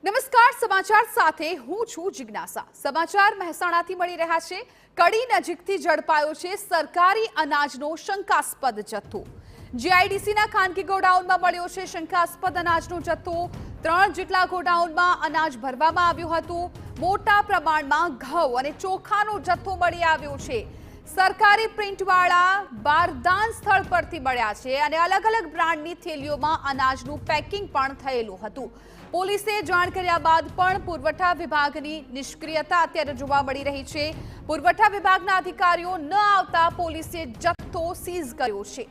નમસ્કાર સમાચાર સાથે હું છું જિજ્ઞાસા। સમાચાર મહેસાણાથી મળી રહ્યા છે। કડી નજીકથી ઝડપાયો છે સરકારી અનાજનો શંકાસ્પદ જથ્થો। જીઆઈડીસીના ખાનગી ગોડાઉનમાં મળ્યો છે શંકાસ્પદ અનાજનો જથ્થો। 3 જેટલા ગોડાઉનમાં અનાજ ભરવામાં આવ્યું હતું। મોટા પ્રમાણમાં ઘઉં અને ચોખાનો જથ્થો મળી આવ્યો છે। સરકારી પ્રિન્ટવાળા બારદાન સ્થળ પરથી મળ્યા છે અને અલગ અલગ બ્રાન્ડની થેલીઓમાં અનાજનું પેકિંગ પણ થયેલું હતું। પોલીસે જાણ કર્યા બાદ પણ પુરવઠા વિભાગની નિષ્ક્રિયતા અત્યારે જોવા મળી રહી છે। પુરવઠા વિભાગના અધિકારીઓ ન આવતા પોલીસે જથ્થો સીઝ કર્યો છે।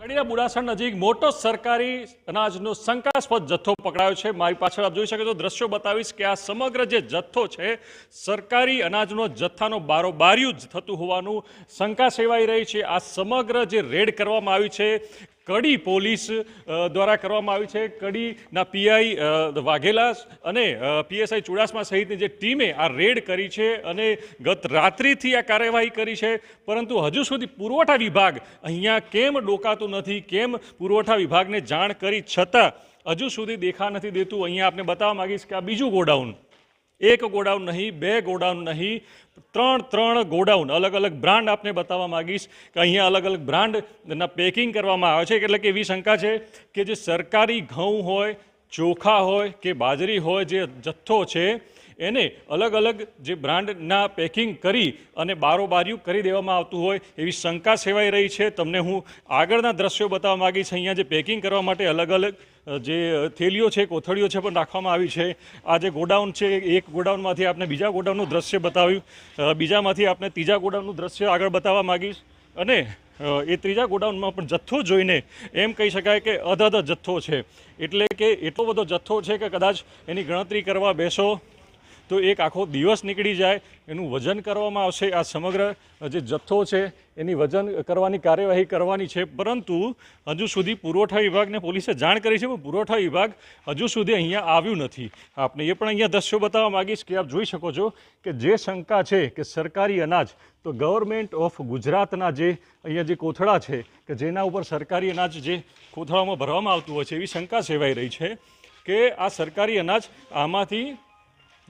કડીના બુડાસણ નજીક મોટો સરકારી અનાજનો શંકાસ્પદ જથ્થો પકડાયો છે। મારી પાછળ આપ જોઈ શકો છો, દ્રશ્યો બતાવીશ કે આ સમગ્ર જે જથ્થો છે સરકારી અનાજનો જથ્થાનો બારોબારિયું જ થતું હોવાનું શંકા સેવાઈ રહી છે। આ સમગ્ર જે રેડ કરવામાં આવી છે કડી પોલીસ દ્વારા કરવામાં આવી છે। કડીના પીઆઈ વાઘેલા અને પીએસઆઈ ચુડાસમા સહિતની જે ટીમે આ રેડ કરી છે અને ગત રાત્રિથી આ કાર્યવાહી કરી છે, પરંતુ હજુ સુધી પુરવઠા વિભાગ અહીંયા કેમ ડોકાતું નથી, કેમ પુરવઠા વિભાગને જાણ કરી છતાં હજુ સુધી દેખા નથી દેતું। અહીંયા આપને બતાવવા માંગીશ કે આ બીજું ગોડાઉન, એક ગોડાઉન નહીં, બે ગોડાઉન નહીં, ત્રણ ગોડાઉન, અલગ અલગ બ્રાન્ડ આપને બતાવવા માંગીશ કે અહીંયા અલગ અલગ બ્રાન્ડના પેકિંગ કરવામાં આવે છે। એટલે કે એવી શંકા છે કે જે સરકારી ઘઉં હોય, ચોખા હોય કે બાજરી હોય, જે જથ્થો છે એને અલગ અલગ જે બ્રાન્ડના પેકિંગ કરી અને બારોબારિયું કરી દેવામાં આવતું હોય એવી શંકા સેવાઈ રહી છે। તમને હું આગળના દ્રશ્યો બતાવવા માંગીશ। અહીંયા જે પેકિંગ કરવા માટે અલગ અલગ જે થેલીઓ છે, કોથળીઓ છે પણ રાખવામાં આવી છે। આ જે ગોડાઉન છે, એક ગોડાઉનમાંથી આપને બીજા ગોડાઉનનું દ્રશ્ય બતાવ્યું, બીજામાંથી આપને ત્રીજા ગોડાઉનનું દ્રશ્ય આગળ બતાવવા માંગીશ અને એ ત્રીજા ગોડાઉનમાં પણ જથ્થો જોઈને એમ કહી શકાય કે અધધ જથ્થો છે। એટલે કે એટલો બધો જથ્થો છે કે કદાચ એની ગણતરી કરવા બેસો તો એક આખો દિવસ નીકળી જાય। એનું વજન કરવામાં આવશે। આ સમગ્ર જે જથ્થો છે એની વજન કરવાની કાર્યવાહી કરવાની છે, પરંતુ હજુ સુધી પુરવઠા વિભાગને પોલીસે જાણ કરી છે, પણ પુરવઠા વિભાગ હજુ સુધી અહીંયા આવ્યું નથી। આપને એ પણ અહીંયા દ્રશ્યો બતાવવા માગીશ કે આપ જોઈ શકો છો કે જે શંકા છે કે સરકારી અનાજ, તો ગવર્મેન્ટ ઓફ ગુજરાતના જે અહીંયા જે કોથળા છે કે જેના ઉપર સરકારી અનાજ જે કોથળામાં ભરવામાં આવતું હોય છે, એવી શંકા સેવાઈ રહી છે કે આ સરકારી અનાજ આમાંથી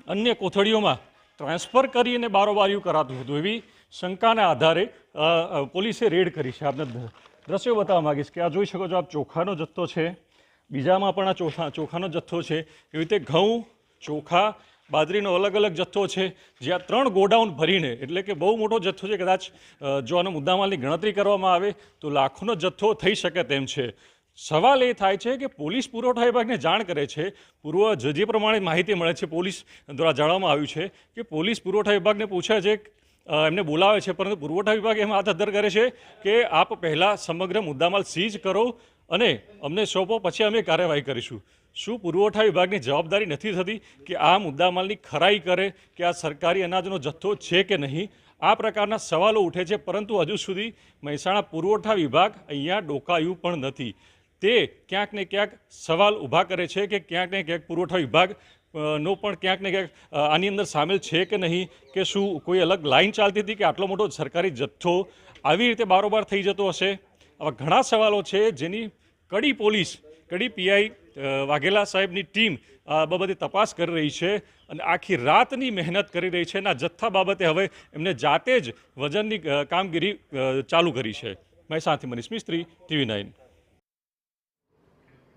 અન્ય કોથળીઓમાં ટ્રાન્સફર કરીને બારોબારિયું કરાતું હતું, એવી શંકાના આધારે પોલીસે રેડ કરી છે। આપને દ્રશ્યો બતાવવા માગીશ કે આ જોઈ શકો છો આપ, ચોખાનો જથ્થો છે, બીજામાં પણ આ ચોખાનો જથ્થો છે, એવી રીતે ઘઉં, ચોખા, બાજરીનો અલગ અલગ જથ્થો છે, જે આ 3 ગોડાઉન ભરીને, એટલે કે બહુ મોટો જથ્થો છે। કદાચ જો આનો મુદ્દામાલની ગણતરી કરવામાં આવે તો લાખોનો જથ્થો થઈ શકે તેમ છે। સવાલ એ થાય છે કે પોલીસ પુરવઠા વિભાગને જાણ કરે છે, જે પ્રમાણે માહિતી મળે છે પોલીસ દ્વારા જાણવામાં આવ્યું છે કે પોલીસ પુરવઠા વિભાગને પૂછે છે, એમને બોલાવે છે, પરંતુ પુરવઠા વિભાગ એમ હાથ અદ્ધર કરે છે કે આપ પહેલાં સમગ્ર મુદ્દામાલ સીઝ કરો અને અમને સોંપો, પછી અમે કાર્યવાહી કરીશું। શું પુરવઠા વિભાગની જવાબદારી નથી થતી કે આ મુદ્દામાલની ખરાઈ કરે કે આ સરકારી અનાજનો જથ્થો છે કે નહીં? આ પ્રકારના સવાલો ઉઠે છે, પરંતુ હજુ સુધી મહેસાણા પુરવઠા વિભાગ અહીંયા ડોકાયું પણ નથી। તે ક્યાંક ને ક્યાંક સવાલ ઊભા કરે છે કે ક્યાંક ને ક્યાંક પુરવઠા વિભાગ નો પણ ક્યાંક ને ક્યાંક આની અંદર સામેલ છે કે નહીં, કે શું કોઈ અલગ લાઈન ચાલતી હતી કે આટલો મોટો સરકારી જથ્થો આવી રીતે બારોબાર થઈ જતો હશે? આવા ઘણા સવાલો છે જેની કડી પોલીસ, કડી પીઆઈ વાઘેલા સાહેબની ટીમ આ બાબતે તપાસ કરી રહી છે અને આખી રાતની મહેનત કરી રહી છે અને આ જથ્થા બાબતે હવે એમને જાતે જ વજનની કામગીરી ચાલુ કરી છે। મહેસાણાથી મનીષ મિસ્ત્રી, TV9।